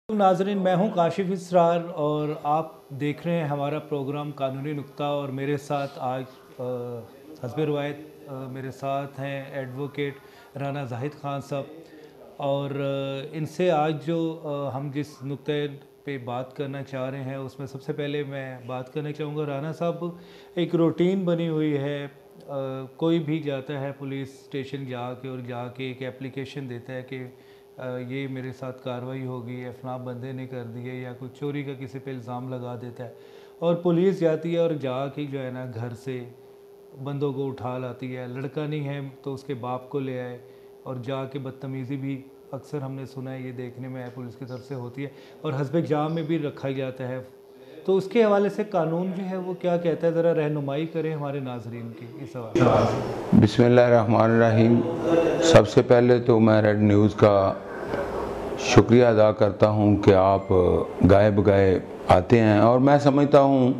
नाजरीन, मैं हूं काशिफ इसरार और आप देख रहे हैं हमारा प्रोग्राम कानूनी नुक्ता। और मेरे साथ आज हस्ब रवायत मेरे साथ हैं एडवोकेट राना जाहिद खान साहब। और इनसे आज जो हम जिस नुक्ते पे बात करना चाह रहे हैं उसमें सबसे पहले मैं बात करना चाहूँगा। राना साहब, एक रूटीन बनी हुई है, कोई भी जाता है पुलिस स्टेशन जाके एक एप्लीकेशन देता है कि ये मेरे साथ कार्रवाई होगी, फलां बंदे ने कर दी है, या कोई चोरी का किसी पे इल्ज़ाम लगा देता है और पुलिस जाती है और जाके जो है ना घर से बंदों को उठा लाती है। लड़का नहीं है तो उसके बाप को ले आए और जाके बदतमीज़ी भी अक्सर हमने सुना है, ये देखने में पुलिस की तरफ से होती है और हस्ब जाम में भी रखा जाता है। तो उसके हवाले से कानून जो है वो क्या कहता है, ज़रा रहनुमाई करें हमारे नाजरीन की इस हवाले से। बिस्मिल्लाहिर्रहमानिर्रहीम। सबसे पहले तो मैं रेड न्यूज़ का शुक्रिया अदा करता हूं कि आप गाए बगाए आते हैं, और मैं समझता हूं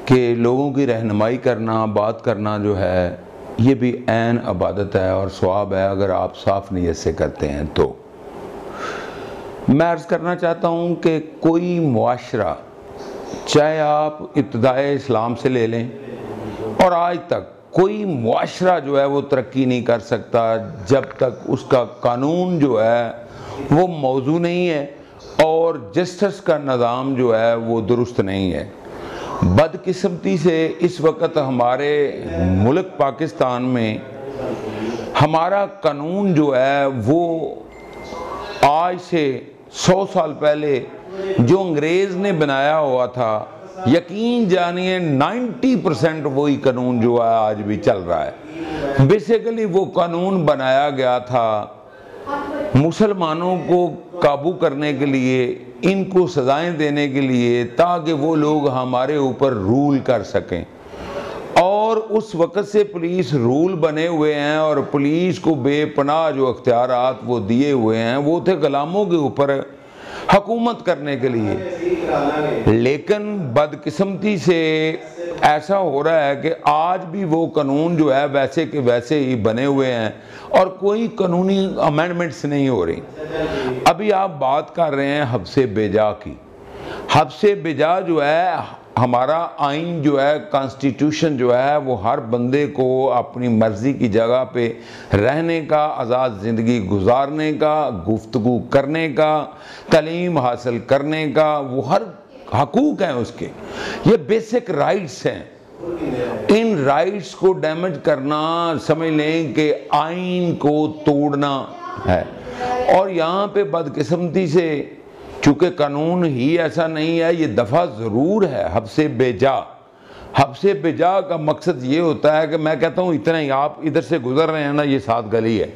कि लोगों की रहनुमाई करना, बात करना जो है ये भी ऐन इबादत है और सवाब है अगर आप साफ़ नीयत से करते हैं। तो मैं अर्ज़ करना चाहता हूं कि कोई मुआशरा, चाहे आप इब्तिदाए इस्लाम से ले लें और आज तक, कोई मुआशरा जो है वो तरक्की नहीं कर सकता जब तक उसका कानून जो है वो मौजू नहीं है और जस्टिस का निज़ाम जो है वो दुरुस्त नहीं है। बदकिस्मती से इस वक्त हमारे मुल्क पाकिस्तान में हमारा कानून जो है वो आज से 100 साल पहले जो अंग्रेज़ ने बनाया हुआ था, यकीन जानिए 90% वही कानून जो है आज भी चल रहा है। बेसिकली वो कानून बनाया गया था मुसलमानों को काबू करने के लिए, इनको सज़ाएं देने के लिए, ताकि वो लोग हमारे ऊपर रूल कर सकें। और उस वक़्त से पुलिस रूल बने हुए हैं और पुलिस को बेपनाह जो अख्तियारात वो दिए हुए हैं वो थे गुलामों के ऊपर हुकूमत करने के लिए। लेकिन बदकिस्मती से ऐसा हो रहा है कि आज भी वो कानून जो है वैसे के वैसे ही बने हुए हैं और कोई कानूनी अमेंडमेंट्स नहीं हो रही। अभी आप बात कर रहे हैं हब्से बेजा की। हब्से बेजा जो है, हमारा आइन जो है, कॉन्स्टिट्यूशन जो है, वो हर बंदे को अपनी मर्ज़ी की जगह पे रहने का, आज़ाद ज़िंदगी गुजारने का, गुफ्तगू करने का, तालीम हासिल करने का, वो हर हकूक़ हैं उसके, ये बेसिक राइट्स हैं। इन राइट्स को डैमेज करना, समझ लें कि आइन को तोड़ना है। और यहाँ पे बदकिस्मती से चूँकि कानून ही ऐसा नहीं है, ये दफ़ा ज़रूर है हब्से बेजा। हब्से बेजा का मकसद ये होता है कि मैं कहता हूँ इतना ही, आप इधर से गुज़र रहे हैं ना, ये 7 गली है,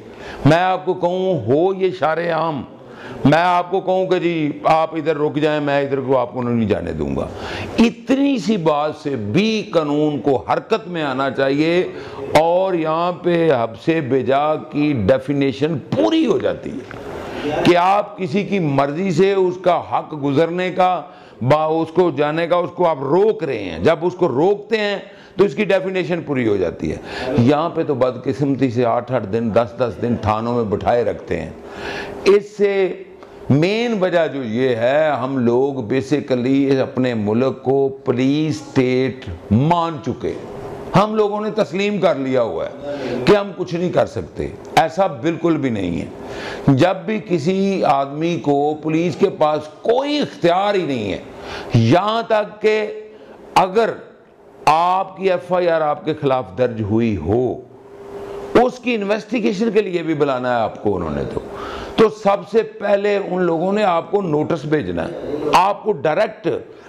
मैं आपको कहूँ हो ये शारे आम, मैं आपको कहूँ कि जी आप इधर रुक जाएं, मैं इधर को आपको नहीं जाने दूंगा। इतनी सी बात से भी कानून को हरकत में आना चाहिए और यहाँ पे हब्से बेजा की डेफिनेशन पूरी हो जाती है कि आप किसी की मर्जी से उसका हक गुजरने का, उसको जाने का, उसको आप रोक रहे हैं। जब उसको रोकते हैं तो इसकी डेफिनेशन पूरी हो जाती है। यहाँ पे तो बदकिस्मती से 8-8 दिन, 10-10 दिन थानों में बिठाए रखते हैं। इससे मेन वजह जो ये है, हम लोग बेसिकली अपने मुल्क को पुलिस स्टेट मान चुके, हम लोगों ने तस्लीम कर लिया हुआ है कि हम कुछ नहीं कर सकते। ऐसा बिल्कुल भी नहीं है। जब भी किसी आदमी को पुलिस के पास कोई इख्तियार ही नहीं है, यहाँ तक कि अगर आपकी FIR आपके खिलाफ दर्ज हुई हो, उसकी इन्वेस्टिगेशन के लिए भी बुलाना है आपको उन्होंने। तो सबसे पहले उन लोगों ने आपको नोटिस भेजना है। आपको डायरेक्ट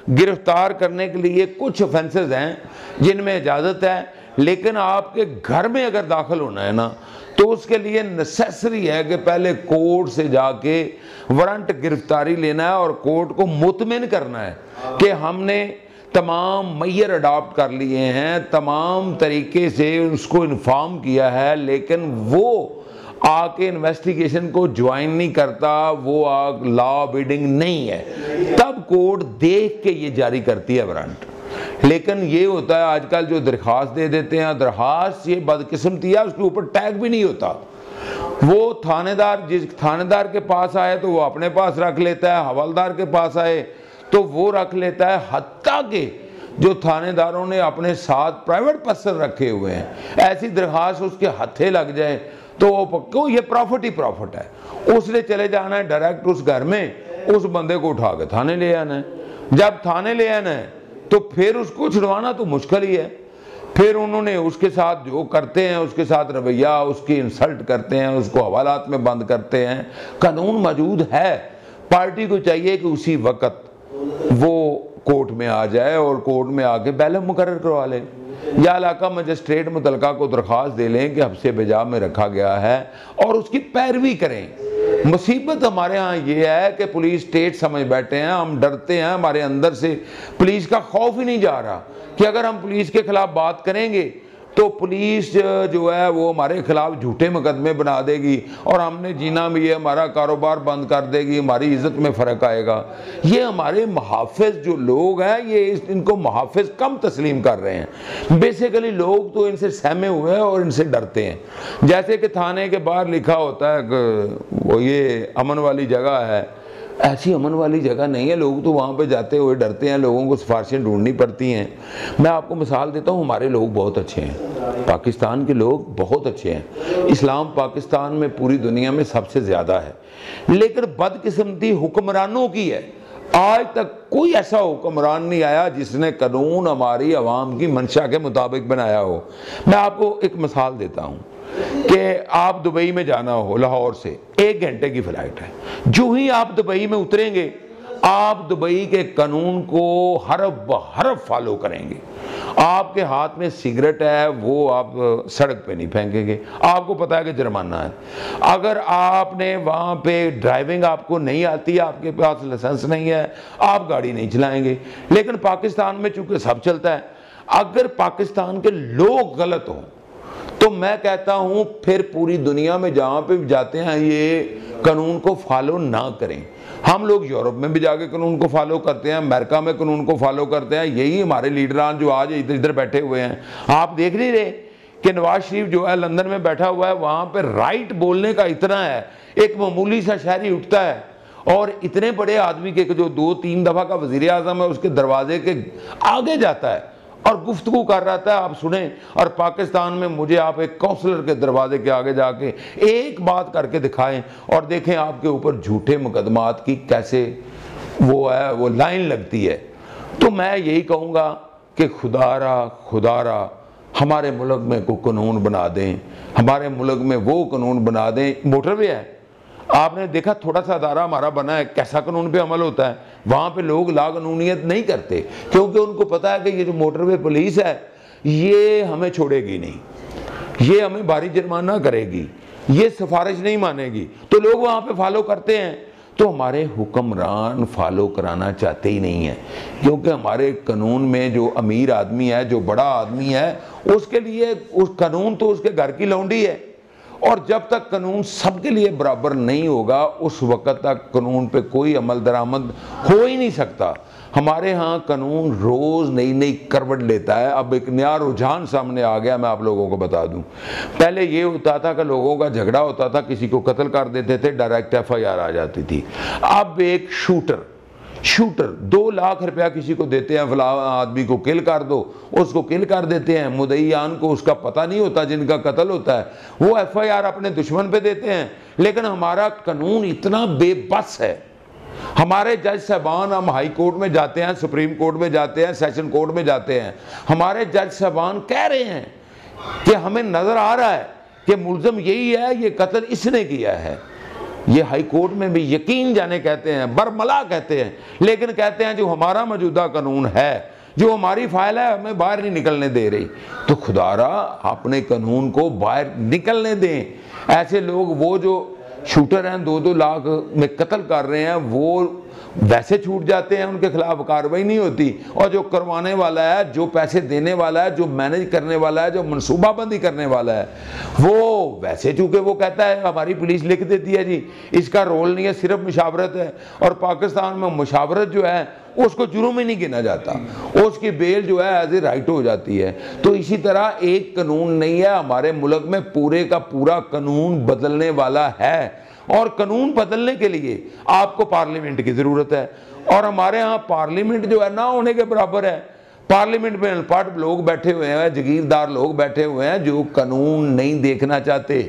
गिरफ्तार करने के लिए कुछ ऑफेंसेस हैं जिनमें इजाज़त है, लेकिन आपके घर में अगर दाखिल होना है ना, तो उसके लिए नेसेसरी है कि पहले कोर्ट से जाके वारंट गिरफ्तारी लेना है और कोर्ट को मुतमिन करना है कि हमने तमाम मैयर अडॉप्ट कर लिए हैं, तमाम तरीके से उसको इन्फॉर्म किया है, लेकिन वो आके इन्वेस्टिगेशन को ज्वाइन नहीं करता, वो लॉ अबीडिंग नहीं है, तब कोर्ट देख के ये जारी करती है वारंट। लेकिन ये होता है आजकल जो दरख्वास्त दे देते हैं, दरख्वास्त ये बदकिस्मती है, उसके ऊपर टैग भी नहीं होता, वो थानेदार जिस थानेदार के पास आए तो वो अपने पास रख लेता है, हवलदार के पास आए तो वो रख लेता है, हत्ता के जो थानेदारों ने अपने साथ प्राइवेट पर्सन रखे हुए हैं, ऐसी दरखास्त उसके हथे लग जाए तो वो पक्को ये प्रॉफिट ही प्रॉफिट है। उसने चले जाना है डायरेक्ट उस घर में, उस बंदे को उठा के थाने ले आना है। जब थाने ले आना है तो फिर उसको छुड़वाना तो मुश्किल ही है। फिर उन्होंने उसके साथ जो करते हैं, उसके साथ रवैया, उसकी इंसल्ट करते हैं, उसको हवालात में बंद करते हैं। कानून मौजूद है, पार्टी को चाहिए कि उसी वक्त वो कोर्ट में आ जाए और कोर्ट में आके बैलेंस मुकर्रर करवा ले, या इलाका मजिस्ट्रेट मुतलका को दरख्वास्त दे लें कि हब्से बेजा में रखा गया है और उसकी पैरवी करें। मुसीबत हमारे यहाँ ये है कि पुलिस स्टेट समझ बैठे हैं, हम डरते हैं, हमारे अंदर से पुलिस का खौफ ही नहीं जा रहा कि अगर हम पुलिस के खिलाफ बात करेंगे तो पुलिस जो है वो हमारे खिलाफ झूठे मुकदमे बना देगी और हमने जीना भी है, हमारा कारोबार बंद कर देगी, हमारी इज्जत में फ़र्क आएगा। ये हमारे मुहाफ़िज़ जो लोग हैं ये इनको मुहाफ़िज़ कम तस्लीम कर रहे हैं। बेसिकली लोग तो इनसे सहमे हुए हैं और इनसे डरते हैं। जैसे कि थाने के बाहर लिखा होता है कि वो ये अमन वाली जगह है, ऐसी अमन वाली जगह नहीं है। लोग तो वहाँ पे जाते हुए डरते हैं, लोगों को सिफारिशें ढूंढनी पड़ती हैं। मैं आपको मिसाल देता हूँ, हमारे लोग बहुत अच्छे हैं, पाकिस्तान के लोग बहुत अच्छे हैं। इस्लाम पाकिस्तान में पूरी दुनिया में सबसे ज़्यादा है, लेकिन बदकिस्मती हुक्मरानों की है। आज तक कोई ऐसा हुक्मरान नहीं आया जिसने कानून हमारी आवाम की मंशा के मुताबिक बनाया हो। मैं आपको एक मिसाल देता हूँ कि आप दुबई में जाना हो, लाहौर से 1 घंटे की फ़्लाइट है। जो ही आप दुबई में उतरेंगे आप दुबई के कानून को हरफ ब हरफ फॉलो करेंगे। आपके हाथ में सिगरेट है वो आप सड़क पे नहीं फेंकेंगे, आपको पता है कि जुर्माना है। अगर आपने वहाँ पे ड्राइविंग आपको नहीं आती, आपके पास लाइसेंस नहीं है, आप गाड़ी नहीं चलाएंगे। लेकिन पाकिस्तान में चूंकि सब चलता है, अगर पाकिस्तान के लोग गलत हों तो मैं कहता हूं फिर पूरी दुनिया में जहां पे जाते हैं ये कानून को फॉलो ना करें। हम लोग यूरोप में भी जाके कानून को फॉलो करते हैं, अमेरिका में कानून को फॉलो करते हैं। यही हमारे लीडरान जो आज इधर इधर बैठे हुए हैं, आप देख नहीं रहे कि नवाज शरीफ जो है लंदन में बैठा हुआ है, वहां पे राइट बोलने का इतना है, एक मामूली सा शहरी उठता है और इतने बड़े आदमी के जो 2-3 दफा का वजीर आजम है उसके दरवाजे के आगे जाता है और गुफ्तगू कर रहा था, आप सुने। और पाकिस्तान में मुझे आप एक काउंसलर के दरवाजे के आगे जाके एक बात करके दिखाएं और देखें आपके ऊपर झूठे मुकदमात की कैसे वो लाइन लगती है। तो मैं यही कहूँगा कि खुदारा हमारे मुल्क में कोई कानून बना दें, हमारे मुल्क में वो कानून बना दें। मोटरवे है, आपने देखा थोड़ा सा अदारा हमारा बना है, कैसा कानून पे अमल होता है। वहाँ पे लोग लाकानूनियत नहीं करते क्योंकि उनको पता है कि ये जो मोटरवे पुलिस है ये हमें छोड़ेगी नहीं, ये हमें भारी जुर्माना करेगी, ये सिफारिश नहीं मानेगी, तो लोग वहाँ पे फॉलो करते हैं। तो हमारे हुक्मरान फॉलो कराना चाहते ही नहीं है क्योंकि हमारे कानून में जो अमीर आदमी है, जो बड़ा आदमी है, उसके लिए उस कानून तो उसके घर की लौंडी है। और जब तक कानून सबके लिए बराबर नहीं होगा उस वक्त तक कानून पे कोई अमल दरामद हो ही नहीं सकता। हमारे यहाँ कानून रोज़ नई नई करवट लेता है। अब एक नया रुझान सामने आ गया, मैं आप लोगों को बता दूं। पहले ये होता था कि लोगों का झगड़ा होता था, किसी को कत्ल कर देते थे, डायरेक्ट FIR आ जाती थी। अब एक शूटर 2 लाख रुपया किसी को देते हैं, फला आदमी को किल कर दो, उसको किल कर देते हैं। मुद्दईयान को उसका पता नहीं होता, जिनका कत्ल होता है वो FIR अपने दुश्मन पे देते हैं। लेकिन हमारा कानून इतना बेबस है। हमारे जज साहबान, हम हाई कोर्ट में जाते हैं, सुप्रीम कोर्ट में जाते हैं, सेशन कोर्ट में जाते हैं, हमारे जज साहबान कह रहे हैं कि हमें नजर आ रहा है कि मुल्ज़िम यही है, ये कत्ल इसने किया है। ये हाई कोर्ट में भी यकीन जाने कहते हैं, बरमला कहते हैं, लेकिन कहते हैं जो हमारा मौजूदा कानून है, जो हमारी फाइल है, हमें बाहर नहीं निकलने दे रही। तो खुदारा अपने कानून को बाहर निकलने दें। ऐसे लोग, वो जो शूटर हैं 2-2 लाख में कत्ल कर रहे हैं, वो वैसे छूट जाते हैं, उनके खिलाफ कार्रवाई नहीं होती। और जो करवाने वाला है, जो पैसे देने वाला है, जो मैनेज करने वाला है, जो मनसूबाबंदी करने वाला है, वो वैसे चूंकि वो कहता है हमारी पुलिस लिख देती है जी इसका रोल नहीं है, सिर्फ मुशावरत है। और पाकिस्तान में मुशावरत जो है उसको जुर्म ही नहीं गिना जाता, उसकी बेल जो है एज ए राइट हो जाती है। तो इसी तरह एक कानून नहीं है हमारे मुल्क में, पूरे का पूरा कानून बदलने वाला है। और कानून बदलने के लिए आपको पार्लियामेंट की ज़रूरत है, और हमारे यहाँ पार्लियामेंट जो है ना होने के बराबर है। पार्लियामेंट में अनपढ़ लोग बैठे हुए हैं, जागीरदार लोग बैठे हुए हैं जो कानून नहीं देखना चाहते,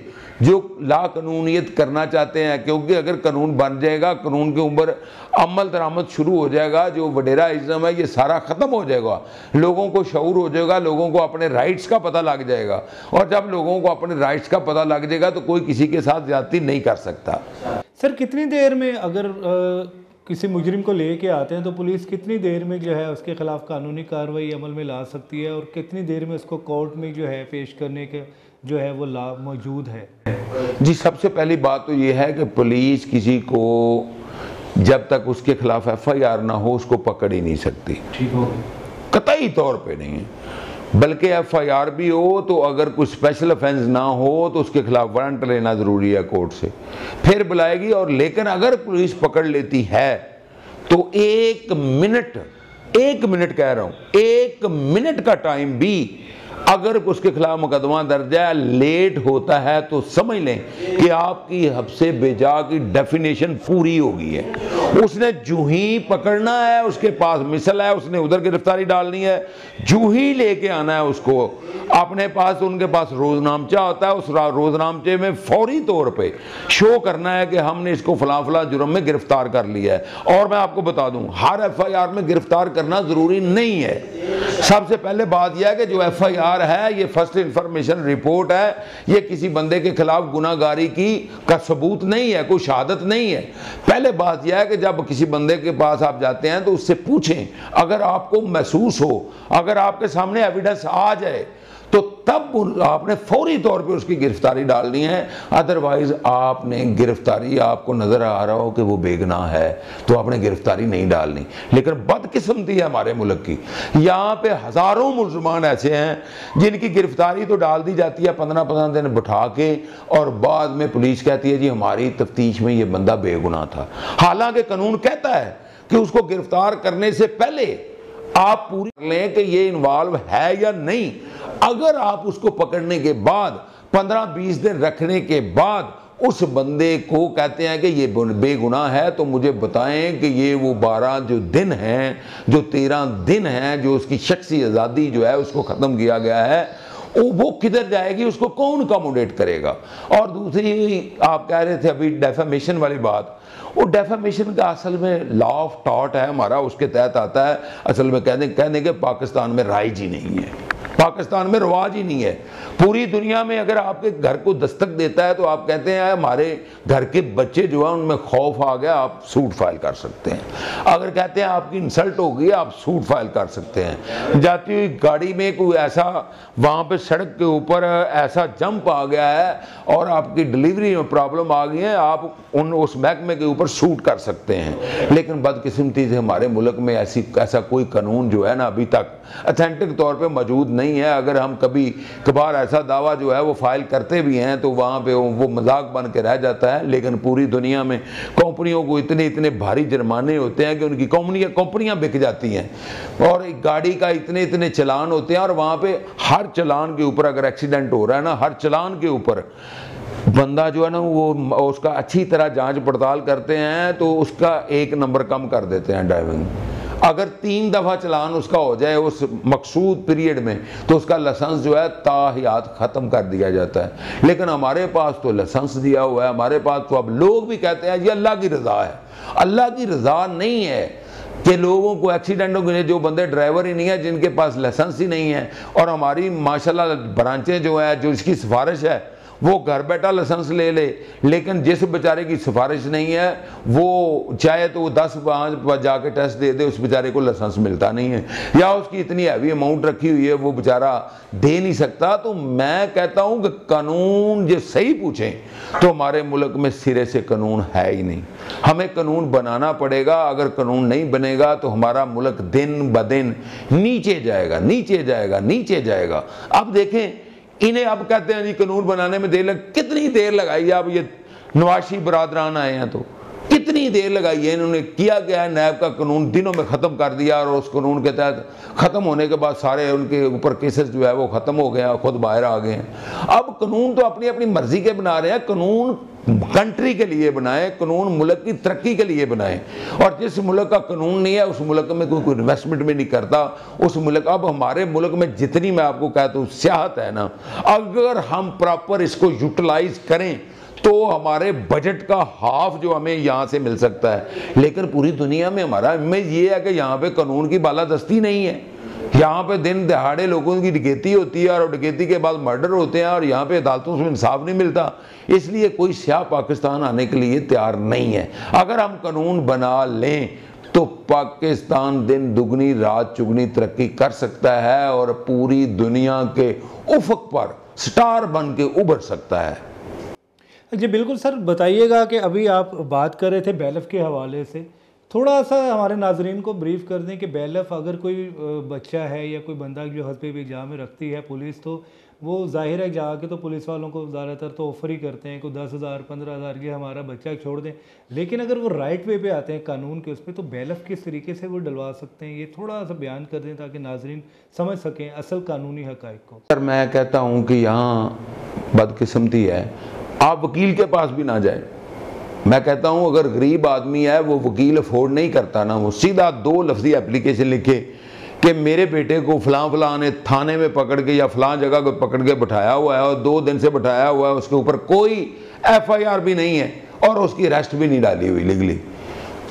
जो ला कानूनियत करना चाहते हैं। क्योंकि अगर कानून बन जाएगा, कानून के ऊपर अमल दरामद शुरू हो जाएगा, जो वडेराइज्म है ये सारा ख़त्म हो जाएगा, लोगों को शऊर हो जाएगा, लोगों को अपने राइट्स का पता लग जाएगा। और जब लोगों को अपने राइट्स का पता लग जाएगा तो कोई किसी के साथ ज्यादती नहीं कर सकता। सर कितनी देर में अगर किसी मुजरिम को लेके आते हैं तो पुलिस कितनी देर में जो है उसके खिलाफ कानूनी कार्रवाई अमल में ला सकती है, और कितनी देर में उसको कोर्ट में जो है पेश करने के जो है वो ला मौजूद है? जी, सबसे पहली बात तो ये है कि पुलिस किसी को जब तक उसके खिलाफ FIR ना हो उसको पकड़ ही नहीं सकती। ठीक हो, कतई तौर पे नहीं है। बल्कि FIR भी हो तो अगर कोई स्पेशल ऑफेंस ना हो तो उसके खिलाफ वारंट लेना ज़रूरी है कोर्ट से, फिर बुलाएगी। और लेकिन अगर पुलिस पकड़ लेती है तो एक मिनट कह रहा हूँ, 1 मिनट का टाइम भी अगर उसके खिलाफ मुकदमा दर्ज है, लेट होता है तो समझ लें कि आपकी हब्से बेजा की डेफिनेशन पूरी हो गई है। उसने जूं ही पकड़ना है, उसके पास मिसल है, उसने उधर गिरफ्तारी डालनी है, जूं ही लेके आना है उसको अपने पास। तो उनके पास रोजनामचा होता है, उस रोजनामचे में फौरी तौर पे शो करना है कि हमने इसको फलां फलां जुर्म में गिरफ्तार कर लिया है। और मैं आपको बता दूं, हर FIR में गिरफ्तार करना जरूरी नहीं है। सबसे पहले बात यह है कि जो FIR है ये फर्स्ट इंफॉर्मेशन रिपोर्ट है, ये किसी बंदे के खिलाफ गुनाहगारी का सबूत नहीं है, कोई शहादत नहीं है। पहले बात यह है कि जब किसी बंदे के पास आप जाते हैं तो उससे पूछें, अगर आपको महसूस हो, अगर आपके सामने एविडेंस आ जाए तो तब आपने फौरी तौर पे उसकी गिरफ्तारी डालनी है। अदरवाइज आपने गिरफ्तारी, आपको नजर आ रहा हो कि वो बेगुनाह है तो आपने गिरफ्तारी नहीं डालनी। लेकिन बदकिस्मती है हमारे मुल्क की, यहाँ पे हजारों मुसलमान ऐसे हैं जिनकी गिरफ्तारी तो डाल दी जाती है 15-15 दिन बिठा के, और बाद में पुलिस कहती है जी हमारी तफ्तीश में ये बंदा बेगुनाह था। हालांकि कानून कहता है कि उसको गिरफ्तार करने से पहले आप पूरी कर लें कि ये इन्वॉल्व है या नहीं। अगर आप उसको पकड़ने के बाद 15-20 दिन रखने के बाद उस बंदे को कहते हैं कि ये बेगुनाह है, तो मुझे बताएं कि ये वो 12 जो दिन हैं, जो 13 दिन हैं, जो उसकी शख्सी आज़ादी जो है उसको ख़त्म किया गया है, वो किधर जाएगी, उसको कौन अकोमोडेट करेगा। और दूसरी आप कह रहे थे अभी डेफेमेशन वाली बात, वो डेफेमेशन का असल में लॉ ऑफ टॉट है हमारा, उसके तहत आता है। असल में कहने के पाकिस्तान में राइज ही नहीं है, पाकिस्तान में रवाज ही नहीं है। पूरी दुनिया में अगर आपके घर को दस्तक देता है तो आप कहते हैं हमारे घर के बच्चे जो है उनमें खौफ आ गया, आप सूट फाइल कर सकते हैं। अगर कहते हैं आपकी इंसल्ट हो गई, आप सूट फाइल कर सकते हैं। जाती हुई गाड़ी में कोई ऐसा वहाँ पे सड़क के ऊपर ऐसा जंप आ गया है और आपकी डिलीवरी में प्रॉब्लम आ गई है, आप उस महकमे के ऊपर सूट कर सकते हैं। लेकिन बदकिस्मती से हमारे मुल्क में ऐसा कोई कानून जो है ना अभी तक अथेंटिक तौर पे मौजूद नहीं है। अगर हम कभी कभार ऐसा दावा जो है वो फाइल करते भी हैं तो वहाँ पे वो मजाक बन के रह जाता है। लेकिन पूरी दुनिया में कंपनियों को इतने भारी जुर्माने होते हैं कि उनकी कंपनियाँ बिक जाती हैं, और गाड़ी का इतने चलान होते हैं, और वहाँ पे हर चलान के ऊपर अगर एक्सीडेंट हो रहा है ना, हर चलान के ऊपर बंदा जो है ना वो उसका अच्छी तरह जांच पड़ताल करते हैं तो उसका 1 नंबर कम कर देते हैं ड्राइविंग। अगर 3 दफ़ा चलान उसका हो जाए उस मकसूद पीरियड में तो उसका लाइसेंस जो है ताहियात ख़त्म कर दिया जाता है। लेकिन हमारे पास तो लाइसेंस दिया हुआ है, हमारे पास तो अब लोग भी कहते हैं ये अल्लाह की रज़ा है। अल्लाह की रज़ा नहीं है कि लोगों को एक्सीडेंटों के लिए जो बंदे ड्राइवर ही नहीं है, जिनके पास लाइसेंस ही नहीं है, और हमारी माशाल्लाह ब्रांचें जो है जो इसकी सिफारिश है वो घर बैठा लाइसेंस ले ले, लेकिन जिस बेचारे की सिफारिश नहीं है वो चाहे तो वो 10 जाके टेस्ट दे दे, उस बेचारे को लाइसेंस मिलता नहीं है, या उसकी इतनी हैवी अमाउंट रखी हुई है वो बेचारा दे नहीं सकता। तो मैं कहता हूँ कि कानून जो सही पूछें तो हमारे मुल्क में सिरे से कानून है ही नहीं, हमें कानून बनाना पड़ेगा। अगर कानून नहीं बनेगा तो हमारा मुल्क दिन ब दिन नीचे जाएगा, नीचे जाएगा, नीचे जाएगा। अब देखें, इन्हें अब कहते हैं जी कानून बनाने में देर कितनी देर लगाई। अब ये नवाशी बरादरान आए हैं तो कितनी देर लगाई है इन्होंने, किया गया है नैब का कानून दिनों में ख़त्म कर दिया और उस कानून के तहत ख़त्म होने के बाद सारे उनके ऊपर केसेस जो है वो ख़त्म हो गया, खुद बाहर आ गए हैं। अब कानून तो अपनी अपनी मर्जी के बना रहे हैं, कानून कंट्री के लिए बनाए, कानून मुल्क की तरक्की के लिए बनाए, और जिस मुल्क का कानून नहीं है उस मुल्क में कोई इन्वेस्टमेंट भी नहीं करता उस मुल्क। अब हमारे मुल्क में जितनी मैं आपको कहता हूँ सियाहत है ना, अगर हम प्रॉपर इसको यूटिलाइज करें तो हमारे बजट का हाफ जो हमें यहाँ से मिल सकता है। लेकिन पूरी दुनिया में हमारा इमेज ये है कि यहाँ पे कानून की बालादस्ती नहीं है, यहाँ पे दिन दहाड़े लोगों की डकैती होती है और डकैती के बाद मर्डर होते हैं और यहाँ पे अदालतों से इंसाफ नहीं मिलता। इसलिए कोई सियाह पाकिस्तान आने के लिए तैयार नहीं है। अगर हम कानून बना लें तो पाकिस्तान दिन दुगनी रात चुगनी तरक्की कर सकता है और पूरी दुनिया के उफक पर स्टार बन के उभर सकता है। जी बिल्कुल सर, बताइएगा कि अभी आप बात कर रहे थे बैलफ के हवाले से, थोड़ा सा हमारे नाजरीन को ब्रीफ कर दें कि बैलफ अगर कोई बच्चा है या कोई बंदा जो हस्ब इजाम में रखती है पुलिस, तो वो जाहिर है जाके तो पुलिस वालों को ज़्यादातर तो ऑफ़र ही करते हैं कि 10,000 15,000 की हमारा बच्चा छोड़ दें। लेकिन अगर वो राइट वे पे आते हैं कानून के उस पर, तो बैलफ किस तरीके से वो डलवा सकते हैं, ये थोड़ा सा बयान कर दें ताकि नाजरीन समझ सकें असल कानूनी हक़ाइक़ को। सर मैं कहता हूँ कि यहाँ बदकिस्मती है, आप वकील के पास भी ना जाए। मैं कहता हूँ अगर गरीब आदमी है वो वकील अफोर्ड नहीं करता ना, वो सीधा 2 लफ्जी एप्लीकेशन लिखे कि मेरे बेटे को फलां फलां ने थाने में पकड़ के या फलां जगह को पकड़ के बिठाया हुआ है और 2 दिन से बिठाया हुआ है, उसके ऊपर कोई FIR भी नहीं है और उसकी अरेस्ट भी नहीं डाली हुई लीगली,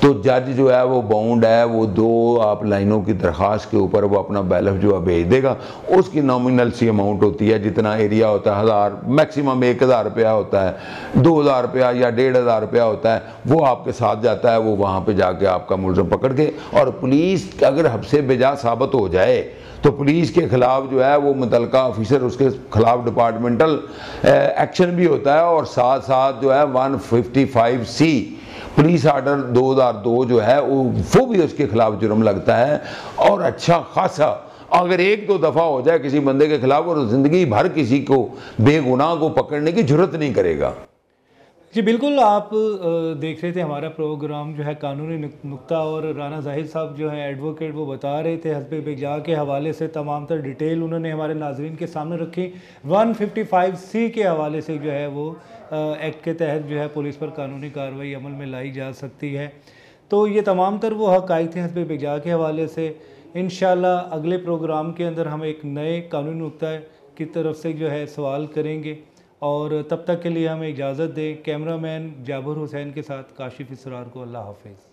तो जज जो है वो बाउंड है, वो 2 आप लाइनों की दरख्वास्त के ऊपर वो अपना बैलफ जो है भेज देगा। उसकी नॉमिनल सी अमाउंट होती है, जितना एरिया होता है 1000, मैक्सिमम 1000 रुपया होता है, 2000 रुपया या 1500 रुपया होता है, वो आपके साथ जाता है। वो वहाँ पे जाके आपका मुलज़िम पकड़ के, और पुलिस अगर हब्से बेजा साबित हो जाए तो पुलिस के खिलाफ जो है वो मुतलका ऑफिसर उसके खिलाफ डिपार्टमेंटल एक्शन भी होता है, और साथ साथ जो है 155C पुलिस आर्डर 2002 जो है वो भी उसके खिलाफ जुर्म लगता है। और अच्छा खासा अगर 1-2 दफ़ा हो जाए किसी बंदे के खिलाफ, और ज़िंदगी भर किसी को बेगुनाह को पकड़ने की जरूरत नहीं करेगा। जी बिल्कुल, आप देख रहे थे हमारा प्रोग्राम जो है कानूनी नुक्ता, और राना जाहिद साहब जो है एडवोकेट, वो बता रहे थे हस्ब बेजा के हवाले से तमाम तर डिटेल उन्होंने हमारे नाजरीन के सामने रखी। 155C के हवाले से जो है वो एक्ट के तहत जो है पुलिस पर कानूनी कार्रवाई अमल में लाई जा सकती है। तो ये तमाम तर वो हक़ाइक़ थे हस्ब बेजा के हवाले से। इंशाल्लाह अगले प्रोग्राम के अंदर हम एक नए कानूनी नुक्ता की तरफ से जो है सवाल करेंगे, और तब तक के लिए हमें इजाज़त दें। कैमरामैन जाबिर हुसैन के साथ काशिफ इसरार को अल्लाह हाफ़िज़।